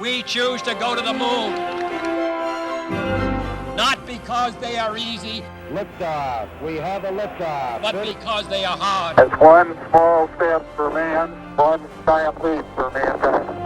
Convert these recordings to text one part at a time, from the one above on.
We choose to go to the moon. Not because they are easy. Liftoff. We have a liftoff. But because they are hard. It's one small step for man, one giant leap for mankind.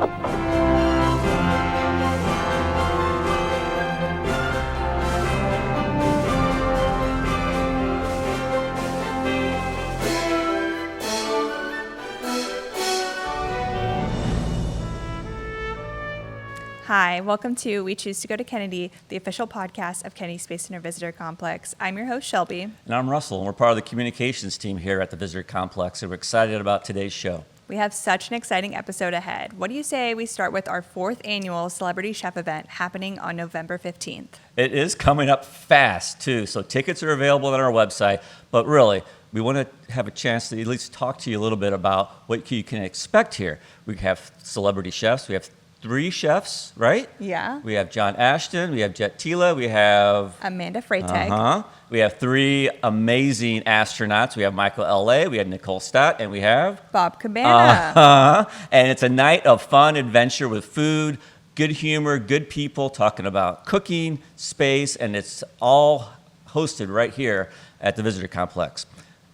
Hi, welcome to We Choose to Go to Kennedy, the official podcast of Kennedy Space Center Visitor Complex. I'm your host, Shelby. And I'm Russell, and we're part of the communications team here at the Visitor Complex, and we're excited about today's show. We have such an exciting episode ahead. What do you say we start with our 4th annual Celebrity Chef event happening on November 15th? It is coming up fast, too, so tickets are available on our website, but really, we want to have a chance to at least talk to you a little bit about what you can expect here. We have celebrity chefs, we have 3 chefs, right? Yeah. We have John Ashton, we have Tila, we have Amanda Freytag. We have 3 amazing astronauts. We have Michael L.A., we have Nicole Stott, and we have Bob Cabana. And it's a night of fun adventure with food, good humor, good people talking about cooking, space, and it's all hosted right here at the Visitor Complex.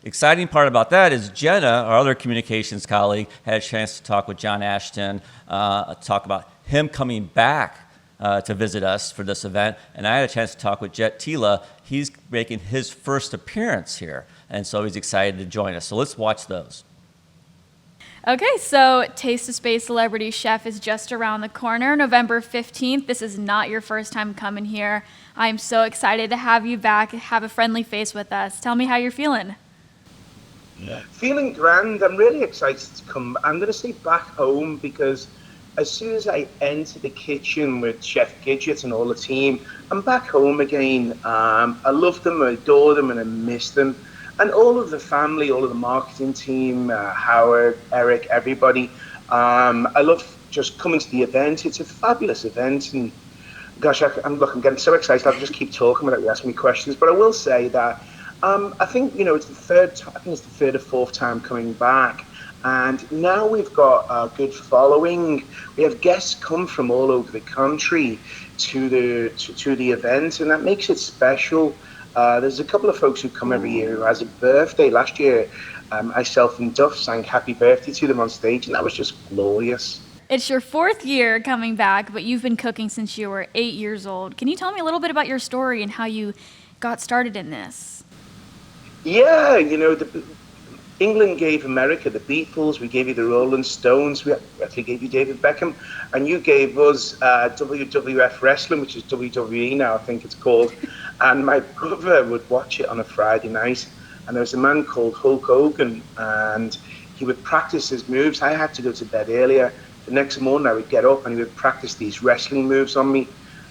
Exciting part about that is Jenna, our other communications colleague, had a chance to talk with John Ashton, talk about him coming back to visit us for this event. And I had a chance to talk with Tila. He's making his first appearance here, and so he's excited to join us. So let's watch those. Okay, so Taste of Space Celebrity Chef is just around the corner, November 15th. This is not your first time coming here. I'm so excited to have you back, have a friendly face with us. Tell me how you're feeling. Feeling grand. I'm really excited to come. I'm going to say back home because as soon as I enter the kitchen with Chef Gidget and all the team, I'm back home again. I love them, I adore them, and I miss them. And all of the family, all of the marketing team, Howard, Eric, everybody. I love just coming to the event. It's a fabulous event. And gosh, I'm getting so excited. I'll just keep talking without you asking me questions. But I will say that I think, it's the third or 4th time coming back. And now we've got a good following. We have guests come from all over the country to the event, and that makes it special. There's a couple of folks who come every year who has a birthday. Last year, myself and Duff sang happy birthday to them on stage, and that was just glorious. It's your 4th year coming back, but you've been cooking since you were 8 years old. Can you tell me a little bit about your story and how you got started in this? Yeah, England gave America the Beatles, we gave you the Rolling Stones, we actually gave you David Beckham, and you gave us WWF Wrestling, which is WWE now, I think it's called. And my brother would watch it on a Friday night, and there was a man called Hulk Hogan, and he would practice his moves. I had to go to bed earlier. The next morning I would get up and he would practice these wrestling moves on me,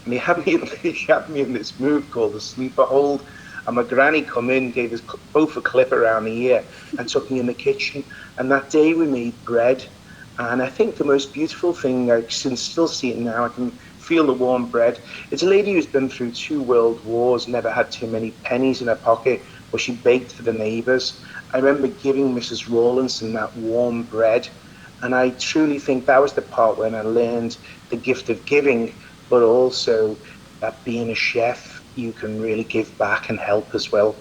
and he had me in this move called the sleeper hold. And my granny come in, gave us both a clip around the ear and took me in the kitchen. And that day we made bread. And I think the most beautiful thing, I can still see it now, I can feel the warm bread. It's a lady who's been through 2 world wars, never had too many pennies in her pocket, but she baked for the neighbours. I remember giving Mrs. Rawlinson that warm bread. And I truly think that was the part when I learned the gift of giving, but also that being a chef, you can really give back and help as well.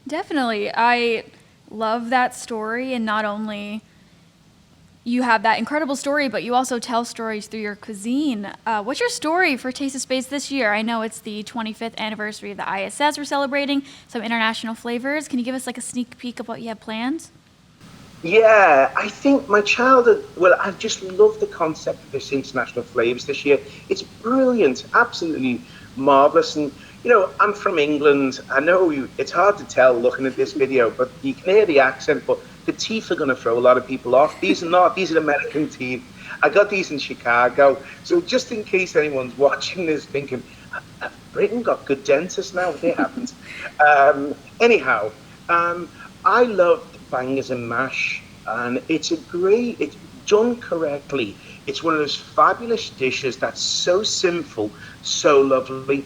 Definitely. I love that story, and not only you have that incredible story, but you also tell stories through your cuisine. What's your story for Taste of Space this year? I know it's the 25th anniversary of the ISS. We're celebrating some international flavors. Can you give us a sneak peek of what you have planned? Yeah, I think my childhood, I just love the concept of this international flavors this year. It's brilliant, absolutely marvelous. And I'm from England. I know it's hard to tell looking at this video, but you can hear the accent, but the teeth are going to throw a lot of people off. These are American teeth. I got these in Chicago. So just in case anyone's watching this thinking, have Britain got good dentists now? They haven't. Anyhow, I love bangers and mash, and it's done correctly. It's one of those fabulous dishes that's so simple, so lovely.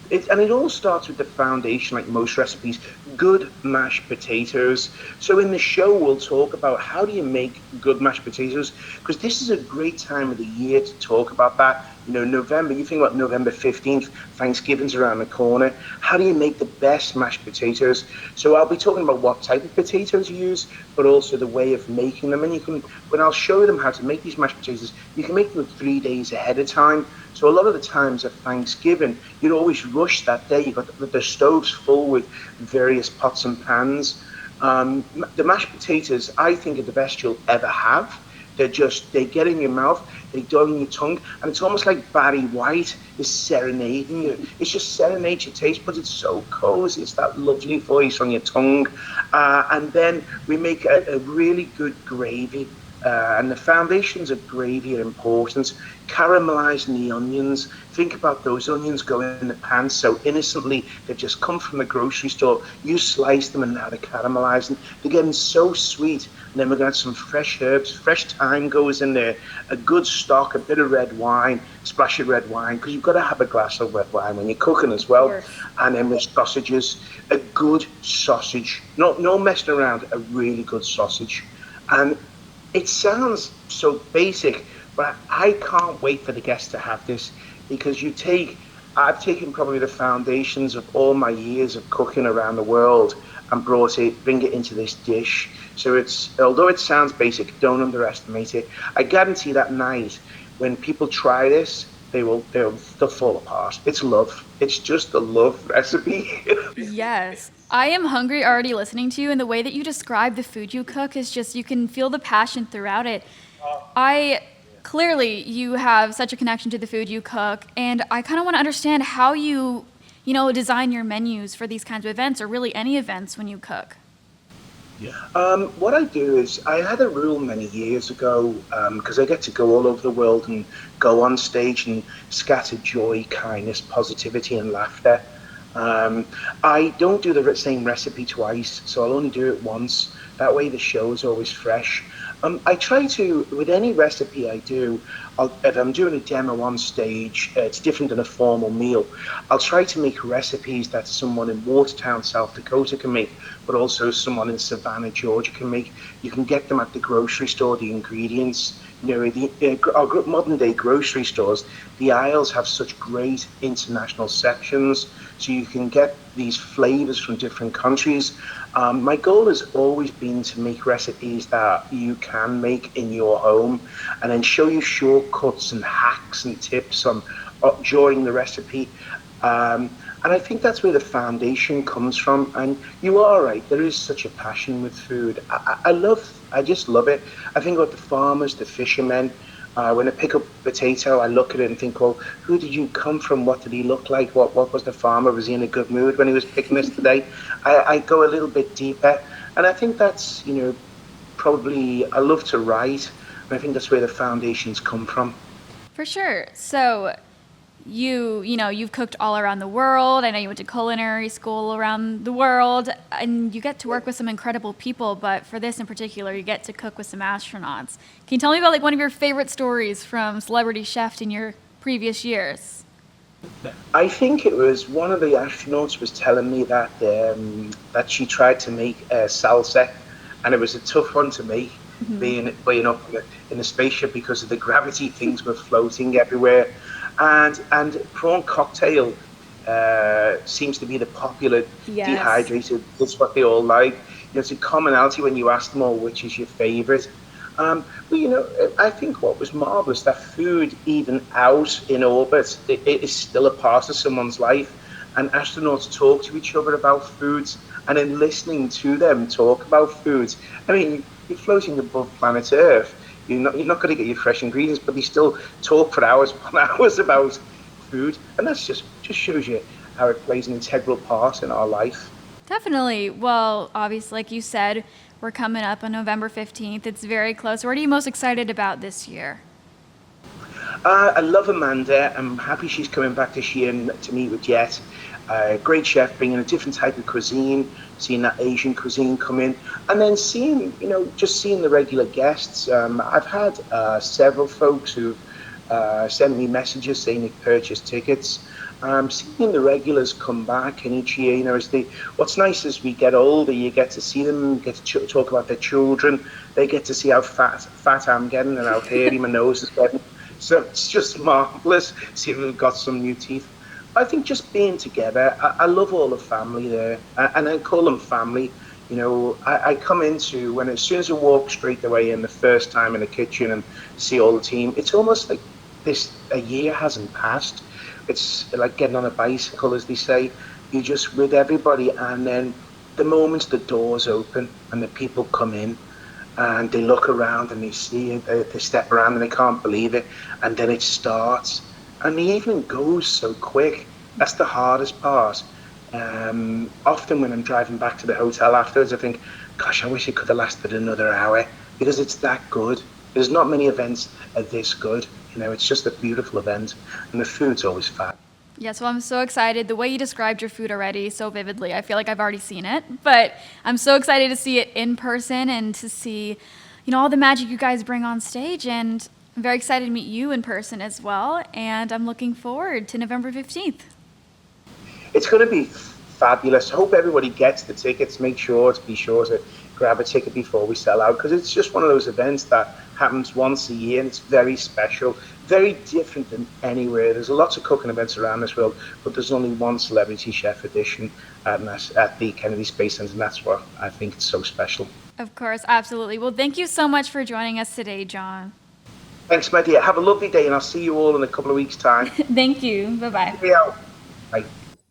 It all starts with the foundation, like most recipes, good mashed potatoes. So in the show, we'll talk about how do you make good mashed potatoes, because this is a great time of the year to talk about that. November, you think about November 15th, Thanksgiving's around the corner. How do you make the best mashed potatoes? So I'll be talking about what type of potatoes you use, but also the way of making them. And when I'll show them how to make these mashed potatoes, you can make them 3 days ahead of time. So a lot of the times at Thanksgiving, you'd always rush that day. You've got the stoves full with various pots and pans. The mashed potatoes, I think, are the best you'll ever have. They get in your mouth, they go in your tongue, and it's almost like Barry White is serenading you. It's just serenade your taste, but it's so cozy. It's that lovely voice on your tongue. And then we make a really good gravy. And the foundations of gravy are important. Caramelizing the onions. Think about those onions going in the pan so innocently. They've just come from the grocery store. You slice them and now they're caramelizing. They're getting so sweet. And then we're going to add some fresh herbs. Fresh thyme goes in there. A good stock, a bit of red wine, splash of red wine, because you've got to have a glass of red wine when you're cooking as well. Sure. And then with sausages, a good sausage. No messing around, a really good sausage. And it sounds so basic, but I can't wait for the guests to have this, because I've taken probably the foundations of all my years of cooking around the world and bring it into this dish. So although it sounds basic, don't underestimate it. I guarantee that night when people try this, they'll fall apart. It's love. It's just a love recipe. Yes. I am hungry already listening to you, and the way that you describe the food you cook is just, you can feel the passion throughout it. Clearly, you have such a connection to the food you cook, and I kind of want to understand how you design your menus for these kinds of events, or really any events when you cook. What I do is, I had a rule many years ago, because I get to go all over the world and go on stage and scatter joy, kindness, positivity, and laughter. I don't do the same recipe twice, so I'll only do it once. That way the show is always fresh. I try to, with any recipe I do, if I'm doing a demo on stage, it's different than a formal meal. I'll try to make recipes that someone in Watertown, South Dakota can make, but also someone in Savannah, Georgia can make. You can get them at the grocery store, the ingredients. Our modern day grocery stores, the aisles have such great international sections, so you can get these flavors from different countries. My goal has always been to make recipes that you can make in your home, and then show you shortcuts and hacks and tips during the recipe. And I think that's where the foundation comes from. And you are right, there is such a passion with food. I just love it. I think about the farmers, the fishermen. When I pick up a potato, I look at it and think, well, who did you come from? What did he look like? What was the farmer? Was he in a good mood when he was picking this today? I go a little bit deeper. And I think that's, probably, I love to write. And I think that's where the foundations come from. For sure. So you've cooked all around the world. I know you went to culinary school around the world, and you get to work with some incredible people, but for this in particular, you get to cook with some astronauts. Can you tell me about one of your favorite stories from Celebrity Chef in your previous years? I think it was one of the astronauts was telling me that she tried to make salsa, and it was a tough one to make, being up in the spaceship because of the gravity. Things were floating everywhere. And prawn cocktail seems to be the popular dehydrated. That's what they all like. It's a commonality when you ask them all which is your favorite. But I think what was marvelous, that food, even out in orbit, it is still a part of someone's life. And astronauts talk to each other about foods, and in listening to them talk about foods. I mean, you're floating above planet Earth. You're not going to get your fresh ingredients, but they still talk for hours upon hours about food. And that's just shows you how it plays an integral part in our life. Definitely. Well, obviously, like you said, we're coming up on November 15th. It's very close. What are you most excited about this year? I love Amanda. I'm happy she's coming back this year to meet with Jet. Great chef, bringing a different type of cuisine, seeing that Asian cuisine come in, and then seeing the regular guests. I've had several folks who've sent me messages saying they've purchased tickets. Seeing the regulars come back, and each year, what's nice is we get older, you get to see them, get to talk about their children. They get to see how fat I'm getting and how hairy my nose is getting. So it's just marvelous. See if we've got some new teeth. I think just being together, I love all the family there, and I call them family. I come into when as soon as I walk straight away in the first time in the kitchen and see all the team, it's almost like a year hasn't passed. It's like getting on a bicycle, as they say. You're just with everybody, and then the moment the doors open and the people come in, and they look around and they see it, they step around and they can't believe it, and then it starts, and the evening goes so quick. That's the hardest part. Often when I'm driving back to the hotel afterwards, I think, gosh, I wish it could have lasted another hour, because it's that good. There's not many events are this good. It's just a beautiful event, and the food's always fab. Yeah, so I'm so excited. The way you described your food already so vividly, I feel like I've already seen it. But I'm so excited to see it in person and to see, all the magic you guys bring on stage. And I'm very excited to meet you in person as well. And I'm looking forward to November 15th. It's going to be fabulous. I hope everybody gets the tickets. Be sure to grab a ticket before we sell out, because it's just one of those events that happens once a year, and it's very special, very different than anywhere. There's lots of cooking events around this world, but there's only one celebrity chef edition at the Kennedy Space Center, and that's what I think it's so special. Of course, absolutely. Well, thank you so much for joining us today, John. Thanks, my dear. Have a lovely day, and I'll see you all in a couple of weeks' time. Thank you. Bye-bye. Bye.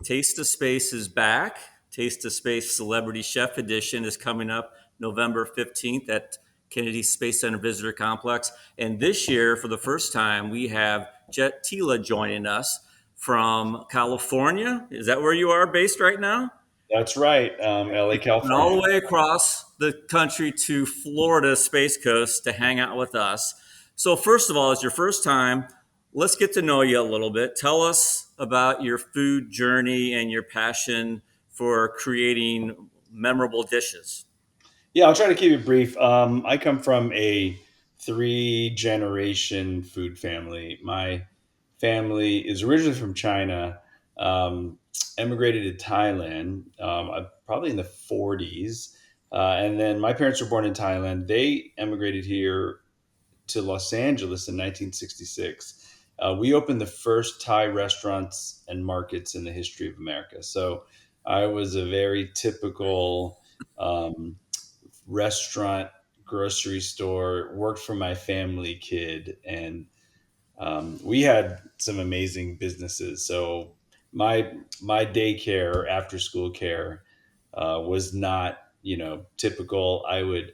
Taste of Space is back. Taste of Space Celebrity Chef Edition is coming up November 15th at Kennedy Space Center Visitor Complex. And this year, for the first time, we have Tila joining us from California. Is that where you are based right now? That's right, LA, California. And all the way across the country to Florida Space Coast to hang out with us. So first of all, it's your first time. Let's get to know you a little bit. Tell us about your food journey and your passion for creating memorable dishes. Yeah, I'll try to keep it brief. I come from a 3-generation food family. My family is originally from China, emigrated to Thailand, probably in the 40s. And then my parents were born in Thailand. They emigrated here to Los Angeles in 1966. We opened the first Thai restaurants and markets in the history of America. So I was a very typical restaurant, grocery store, worked for my family kid, and we had some amazing businesses. So my daycare, after school care, was not typical. I would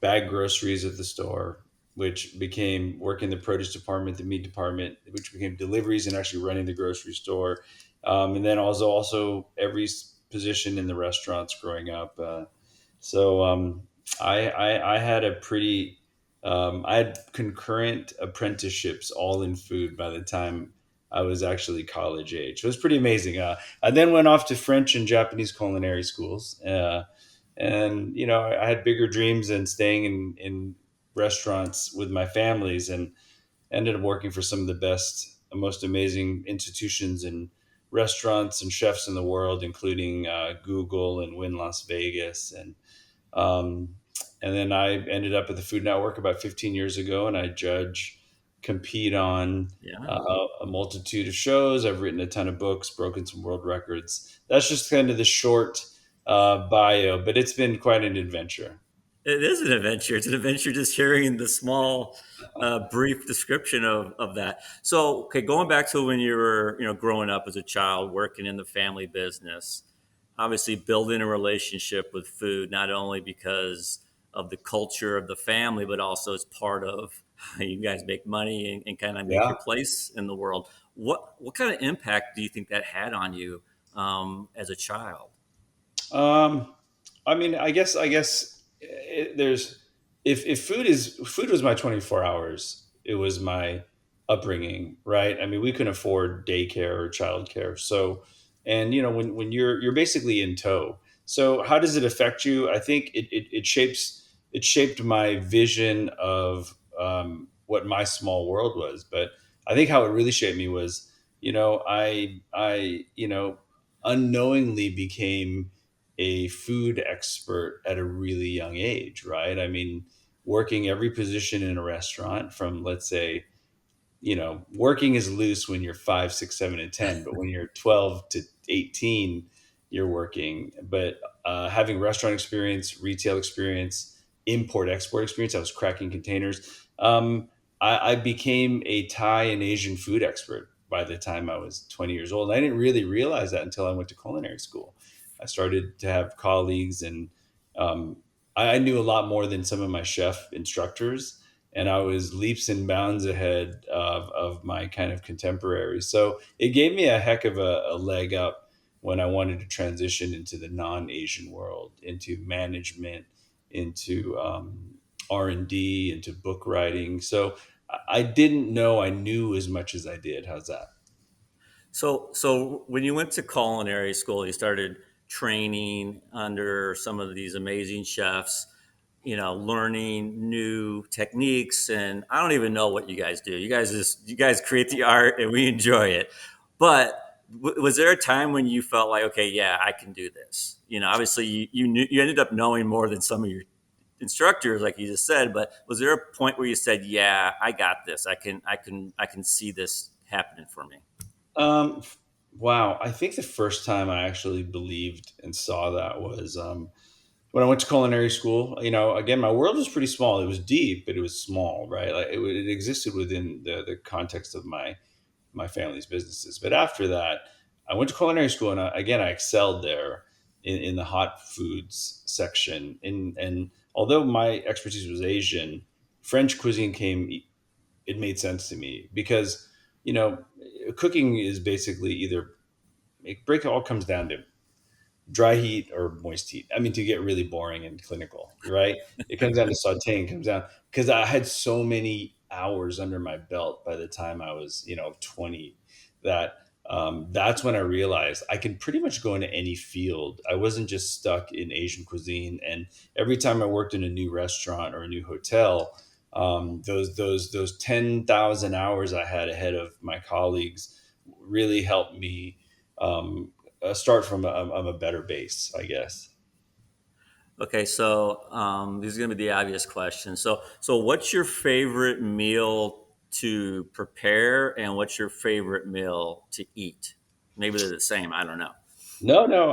bag groceries at the store, which became work in the produce department, the meat department, which became deliveries and actually running the grocery store, and then also every position in the restaurants growing up. I had a pretty I had concurrent apprenticeships all in food by the time I was actually college age. It was pretty amazing. I then went off to French and Japanese culinary schools, and I had bigger dreams than staying in restaurants with my families, and ended up working for some of the best, most amazing institutions and restaurants and chefs in the world, including Google and Wynn Las Vegas, um, and then I ended up at the Food Network about 15 years ago, and I judge, compete on a multitude of shows. I've written a ton of books, broken some world records. That's just kind of the short bio, but it's been quite an adventure. It is an adventure. It's an adventure just hearing the small, brief description of that. So, okay, going back to when you were, growing up as a child, working in the family business, obviously building a relationship with food, not only because of the culture of the family, but also as part of how you guys make money and kind of make Yeah. your place in the world. What kind of impact do you think that had on you as a child? I mean, there's if food was my 24 hours, it was my upbringing, right? I mean, we couldn't afford daycare or childcare, so and when you're basically in tow. So how does it affect you? I think it shaped my vision of what my small world was. But I think how it really shaped me was, I unknowingly became a food expert at a really young age, right? I mean, working every position in a restaurant from, let's say, working is loose when you're 5, 6, 7, and 10, but when you're 12 to 18, you're working. But having restaurant experience, retail experience, import export experience, I was cracking containers. I became a Thai and Asian food expert by the time I was 20 years old. I didn't really realize that until I went to culinary school. I started to have colleagues, and um, I knew a lot more than some of my chef instructors, and I was leaps and bounds ahead of my kind of contemporaries. So it gave me a heck of a leg up when I wanted to transition into the non-Asian world, into management, into R&D, into book writing. So I didn't know I knew as much as I did. How's that? So when you went to culinary school, you started training under some of these amazing chefs, learning new techniques. And I don't even know what you guys do. You guys create the art and we enjoy it. But was there a time when you felt like, okay, yeah, I can do this? Obviously you ended up knowing more than some of your instructors, like you just said, but was there a point where you said, yeah, I got this. I can see this happening for me? Um, wow. I think the first time I actually believed and saw that was when I went to culinary school. Again, my world was pretty small. It was deep, but it was small, right? Like it existed within the context of my family's businesses. But after that, I went to culinary school, and again, I excelled there in the hot foods section. And although my expertise was Asian, French cuisine it made sense to me because, you know, cooking is basically it all comes down to dry heat or moist heat. I mean, to get really boring and clinical, right? It comes down to sauteing, comes down because I had so many hours under my belt by the time I was, 20, that that's when I realized I can pretty much go into any field. I wasn't just stuck in Asian cuisine. And every time I worked in a new restaurant or a new hotel, those 10,000 hours I had ahead of my colleagues really helped me start from a better base, I guess. Okay, so this is going to be the obvious question. So what's your favorite meal to prepare, and what's your favorite meal to eat? Maybe they're the same. I don't know. No, no,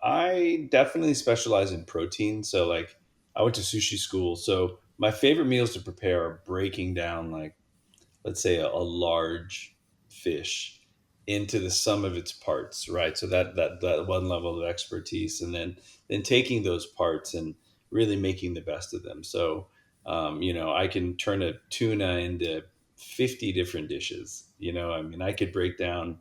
I definitely specialize in protein. So, like, I went to sushi school. So, my favorite meals to prepare are breaking down, like, let's say a large fish into the sum of its parts, right? So that one level of expertise, and then taking those parts and really making the best of them. So I can turn a tuna into 50 different dishes. I mean, I could break down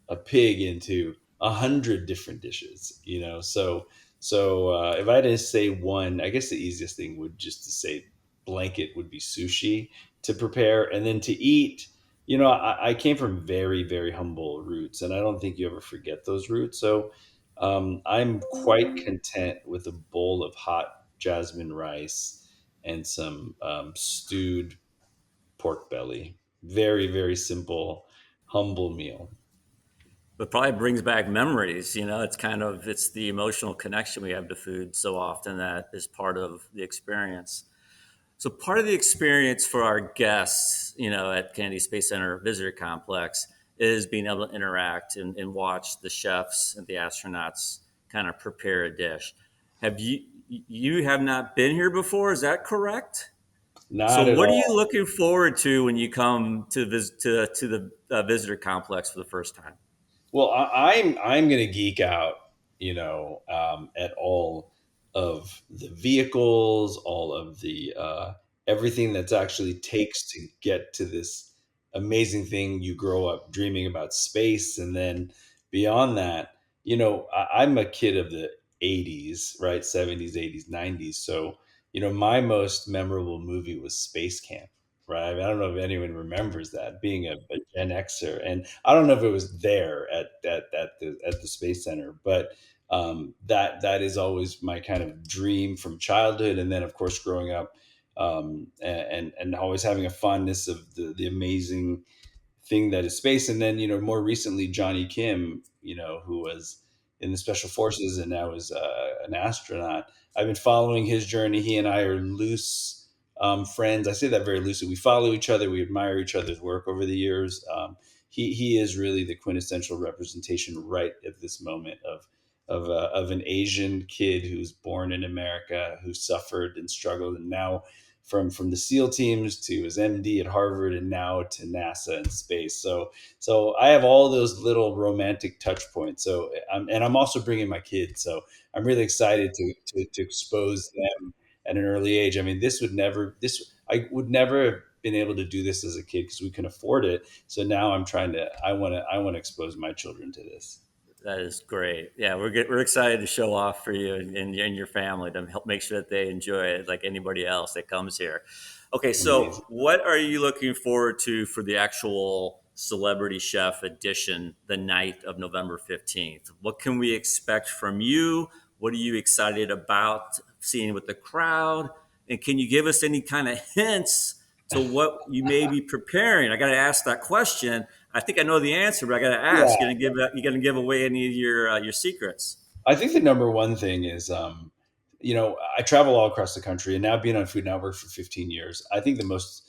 a pig into 100 different dishes. So if I had to say one, I guess the easiest thing would just to say blanket would be sushi to prepare, and then to eat. I came from very, very humble roots, and I don't think you ever forget those roots. So I'm quite content with a bowl of hot jasmine rice and some stewed pork belly. Very, very simple, humble meal. But probably brings back memories. It's the emotional connection we have to food so often that is part of the experience. So part of the experience for our guests, at Kennedy Space Center Visitor Complex is being able to interact and watch the chefs and the astronauts kind of prepare a dish. You have not been here before? Is that correct? So Not at what are you all. looking forward to when you come to the visitor complex for the first time? Well, I'm gonna geek out, at all of the vehicles, all of the everything that's actually takes to get to this amazing thing you grow up dreaming about space, and then beyond that, I'm a kid of the '80s, right? '70s, '80s, '90s. So my most memorable movie was Space Camp. Right. I mean, I don't know if anyone remembers that, being a Gen Xer, and I don't know if it was there at the Space Center, but that is always my kind of dream from childhood, and then of course growing up, and always having a fondness of the amazing thing that is space. And then more recently, Johnny Kim, who was in the special forces and now is an astronaut. I've been following his journey. He and I are loose friends. I say that very loosely. We follow each other. We admire each other's work over the years. He is really the quintessential representation right at this moment of an Asian kid who's born in America, who suffered and struggled, and now from the SEAL teams to his MD at Harvard and now to NASA and space. So I have all those little romantic touch points. So I'm also bringing my kids. So I'm really excited to expose them at an early age. I mean, I would never have been able to do this as a kid because we can afford it. So now I want to expose my children to this. That is great. Yeah, we're excited to show off for you and your family to help make sure that they enjoy it like anybody else that comes here. Okay, so Amazing. what are you looking forward to for the actual Celebrity Chef edition the night of November 15th? What can we expect from you? What are you excited about seeing with the crowd? And can you give us any kind of hints to what you may be preparing? I got to ask that question. I think I know the answer, but I got to ask. Yeah. You gonna give away any of your secrets? I think the number one thing is, I travel all across the country, and now being on Food Network for 15 years, I think the most,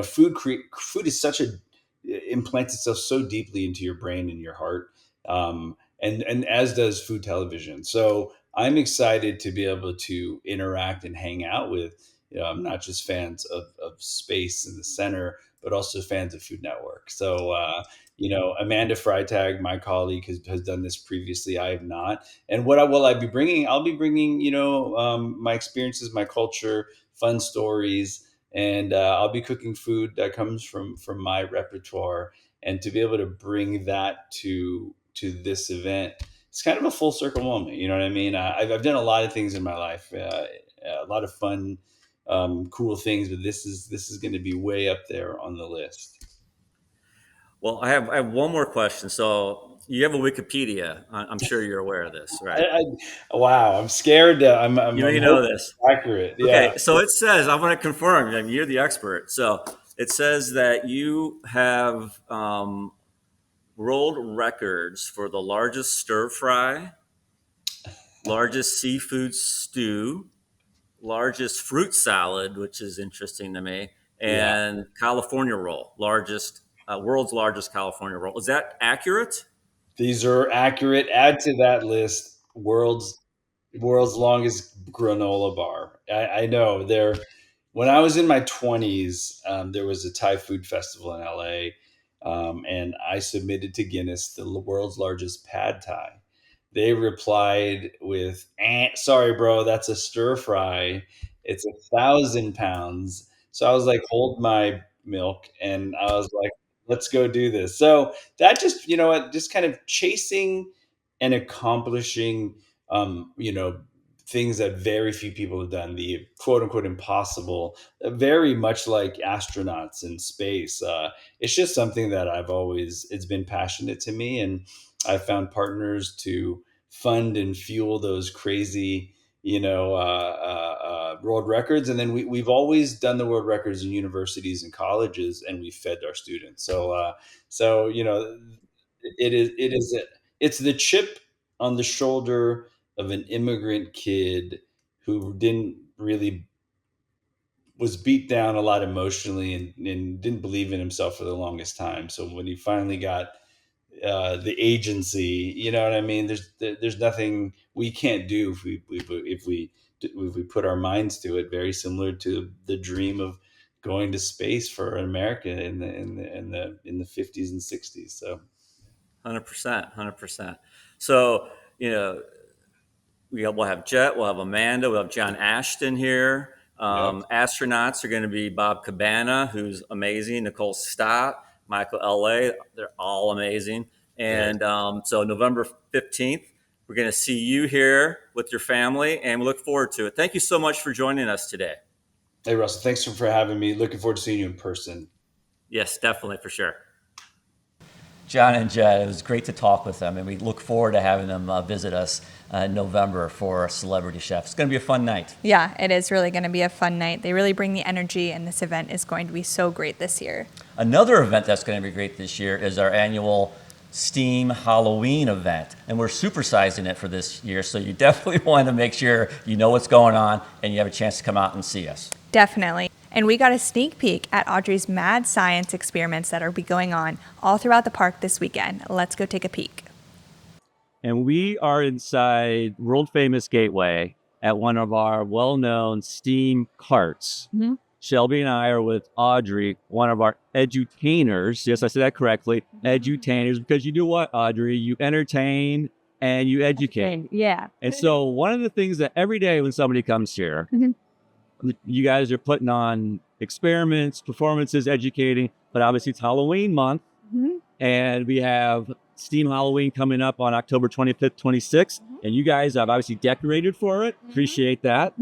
food is such implants itself so deeply into your brain and your heart, and as does food television. So I'm excited to be able to interact and hang out with, not just fans of space in the center, but also fans of Food Network. So, Amanda Freitag, my colleague, has done this previously. I have not. And what will I be bringing? I'll be bringing, my experiences, my culture, fun stories, and I'll be cooking food that comes from my repertoire. And to be able to bring that to this event, it's kind of a full circle moment. You know what I mean? I've done a lot of things in my life, a lot of fun, cool things, but this is going to be way up there on the list. Well, I have one more question. So you have a Wikipedia. I'm sure you're aware of this, right? Wow, I'm scared. I'm You know this. accurate. Yeah. Okay, so it says, I want to confirm, I mean, you're the expert. So it says that you have world records for the largest stir fry, largest seafood stew, largest fruit salad, which is interesting to me, and California roll, world's largest California roll. Is that accurate? These are accurate. Add to that list world's longest granola bar. I know there. When I was in my 20s, there was a Thai food festival in LA, and I submitted to Guinness the world's largest pad Thai. They replied with, "Sorry, bro, that's a stir fry. It's 1,000 pounds." So I was like, "Hold my milk," and I was like, "Let's go do this." So that just, just kind of chasing and accomplishing, things that very few people have done, the quote unquote impossible, very much like astronauts in space. It's just something that it's been passionate to me. And I've found partners to fund and fuel those crazy, world records. And then we've always done the world records in universities and colleges, and we fed our students. It's the chip on the shoulder of an immigrant kid who didn't really was beat down a lot emotionally and didn't believe in himself for the longest time. So when he finally got the agency, you know what I mean? There's nothing we can't do if we put our minds to it. Very similar to the dream of going to space for America in the 50s and 60s. So 100%. So, we'll have Jet, we'll have Amanda, we'll have John Ashton here. Astronauts are going to be Bob Cabana, who's amazing, Nicole Stott, Michael L.A. They're all amazing. And so November 15th, we're going to see you here with your family, and we look forward to it. Thank you so much for joining us today. Hey, Russell, thanks for having me. Looking forward to seeing you in person. Yes, definitely, for sure. John and Jed, it was great to talk with them, and we look forward to having them visit us in November for Celebrity Chef. It's going to be a fun night. Yeah, it is really going to be a fun night. They really bring the energy, and this event is going to be so great this year. Another event that's going to be great this year is our annual S.T.E.A.M Halloween event, and we're supersizing it for this year, so you definitely want to make sure you know what's going on and you have a chance to come out and see us. Definitely. And we got a sneak peek at Audrey's mad science experiments that are be going on all throughout the park this weekend. Let's go take a peek. And we are inside world famous Gateway at one of our well-known STEAM carts. Mm-hmm. Shelby and I are with Audrey, one of our edutainers. Yes, I said that correctly. Edutainers, because you do what, Audrey? You entertain and you educate. Okay, yeah. And so one of the things that every day when somebody comes here, you guys are putting on experiments, performances, educating, but obviously it's Halloween month. And we have STEAM Halloween coming up on October 25th, 26th. And you guys have obviously decorated for it. Appreciate that.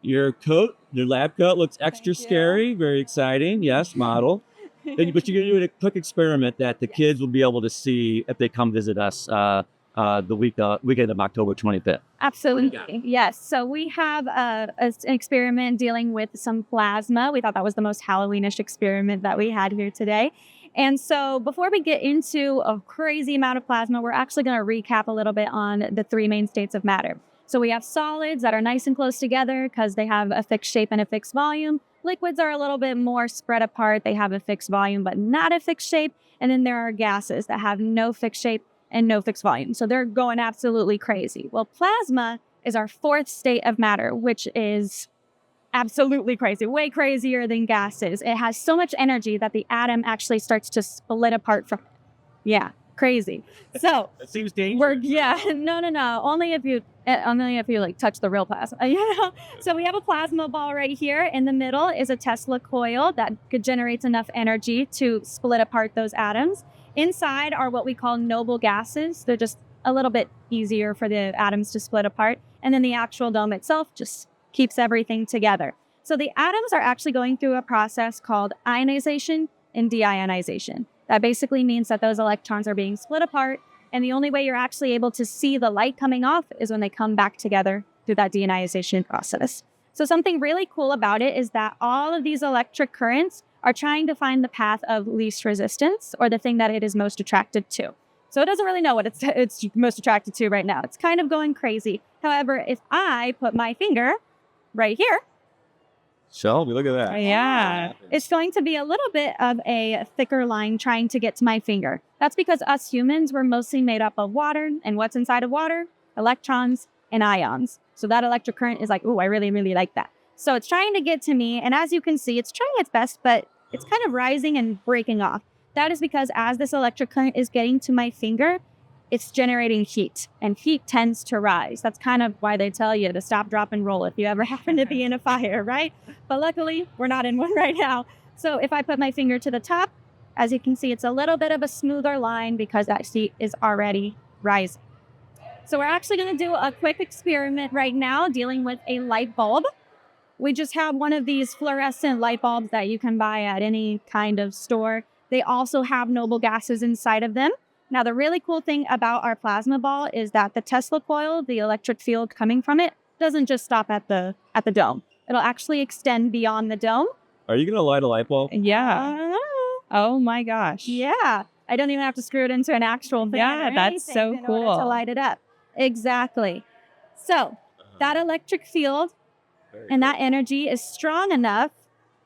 Your coat, your lab coat looks extra scary. Very exciting. Yes, model. But you're going to do a quick experiment that the kids will be able to see if they come visit us the weekend of October 25th. Absolutely. Yes. So we have an experiment dealing with some plasma. We thought that was the most Halloweenish experiment that we had here today. And so before we get into a crazy amount of plasma, we're actually going to recap a little bit on the three main states of matter. So we have solids that are nice and close together because they have a fixed shape and a fixed volume. Liquids are a little bit more spread apart. They have a fixed volume, but not a fixed shape. And then there are gases that have no fixed shape and no fixed volume. So they're going absolutely crazy. Well, plasma is our fourth state of matter, which is absolutely crazy, way crazier than gases. It has so much energy that the atom actually starts to split apart from it. Yeah, crazy. So That seems dangerous. no. Only if you like touch the real plasma. So we have a plasma ball right here. In the middle is a Tesla coil that generates enough energy to split apart those atoms. Inside are what we call noble gases. They're just a little bit easier for the atoms to split apart. And then the actual dome itself just keeps everything together. So the atoms are actually going through a process called ionization and deionization. That basically means that those electrons are being split apart, and the only way you're actually able to see the light coming off is when they come back together through that deionization process. So something really cool about it is that all of these electric currents are trying to find the path of least resistance, or the thing that it is most attracted to. So it doesn't really know what it's most attracted to right now. It's kind of going crazy. However, if I put my finger right here, Shelby, look at that. yeah, it's going to be a little bit of a thicker line trying to get to my finger. That's because us humans, we're mostly made up of water, and what's inside of water? Electrons and ions. So that electric current is like, ooh, I really, really like that. So it's trying to get to me, and as you can see, it's trying its best, but it's kind of rising and breaking off. That is because as this electric current is getting to my finger, it's generating heat, and heat tends to rise. That's kind of why they tell you to stop, drop, and roll if you ever happen to be in a fire, right? But luckily, we're not in one right now. So if I put my finger to the top, as you can see, it's a little bit of a smoother line because that heat is already rising. So we're actually going to do a quick experiment right now dealing with a light bulb. We just have one of these fluorescent light bulbs that you can buy at any kind of store. They also have noble gases inside of them. Now, the really cool thing about our plasma ball is that the Tesla coil, the electric field coming from it, doesn't just stop at the dome. It'll actually extend beyond the dome. Are you going to light a light bulb? Yeah. Oh my gosh. Yeah. I don't even have to screw it into an actual fan. Yeah, that's so in order to light it up. Exactly. So that electric field and that energy is strong enough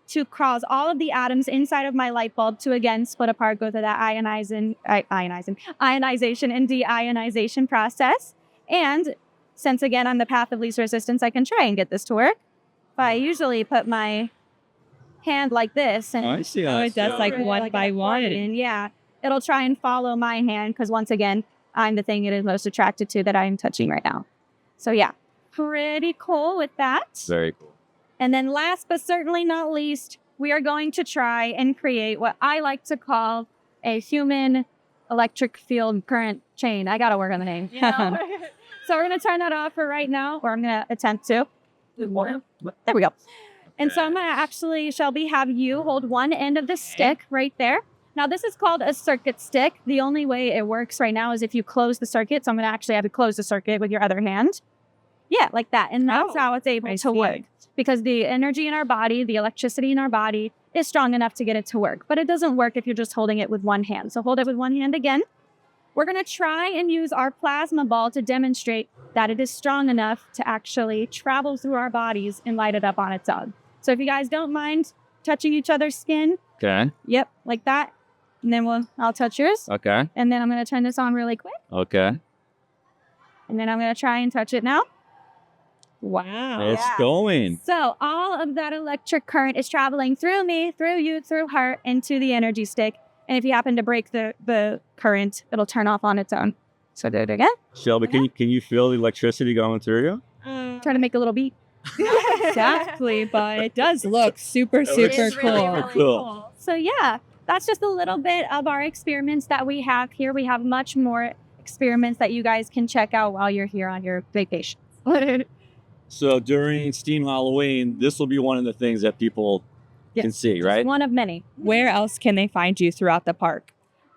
to cause all of the atoms inside of my light bulb to again split apart, go through that ionization and deionization process. And since again I'm the path of least resistance, I can try and get this to work. But I usually put my hand like this, and I see. Oh, it does like one by one. And yeah, it'll try and follow my hand because once again, I'm the thing it is most attracted to that I'm touching right now. So yeah, pretty cool with that. Very cool. And then last but certainly not least, we are going to try and create what I like to call a human electric field current chain. I got to work on the name. So we're going to turn that off for right now, or I'm going to attempt to. There we go. And so I'm going to actually, Shelby, have you hold one end of the stick right there. Now, this is called a circuit stick. The only way it works right now is if you close the circuit. So I'm going to actually have to close the circuit with your other hand. Yeah, like that. And that's how it's able to work. Because the energy in our body, the electricity in our body is strong enough to get it to work. But it doesn't work if you're just holding it with one hand. So hold it with one hand again. We're going to try and use our plasma ball to demonstrate that it is strong enough to actually travel through our bodies and light it up on its own. So if you guys don't mind touching each other's skin. Okay. Yep, like that. And then I'll touch yours. Okay. And then I'm going to turn this on really quick. Okay. And then I'm going to try and touch it now. Wow. It's going. So all of that electric current is traveling through me, through you, through her, into the energy stick. And if you happen to break the current, it'll turn off on its own. So do it again. Shelby, can you feel the electricity going through you? Try to make a little beat. Exactly, but it does look super cool. Really Cool. So yeah, that's just a little bit of our experiments that we have here. We have much more experiments that you guys can check out while you're here on your vacation. So during STEAM Halloween, this will be one of the things that people can see, right? One of many. Where else can they find you throughout the park?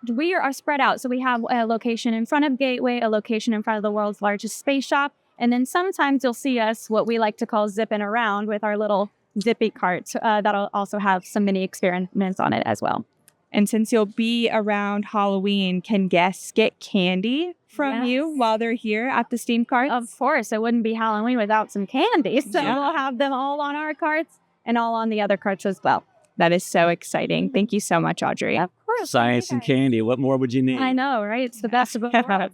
We are spread out. So we have a location in front of Gateway, a location in front of the world's largest space shop. And then sometimes you'll see us, what we like to call zipping around with our little zippy cart. That'll also have some mini experiments on it as well. And since you'll be around Halloween, can guests get candy from you while they're here at the STEAM carts? Of course, it wouldn't be Halloween without some candy. So Yeah. we'll have them all on our carts and all on the other carts as well. That is so exciting. Thank you so much, Audrey. Of course. Science and candy. What more would you need? I know, right? It's the best of both worlds.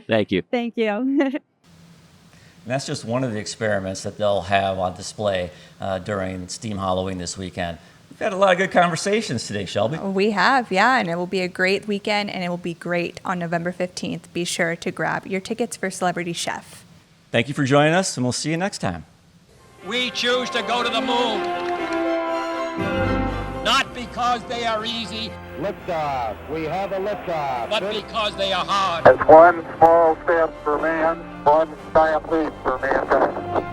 Thank you. Thank you. And that's just one of the experiments that they'll have on display during STEAM Halloween this weekend. We've had a lot of good conversations today, Shelby. We have, yeah, and it will be a great weekend, and it will be great on November 15th. Be sure to grab your tickets for Celebrity Chef. Thank you for joining us, and we'll see you next time. We choose to go to the moon. Not because they are easy, Liftoff. We have a liftoff. but because they are hard. It's one small step for man, one giant leap for mankind.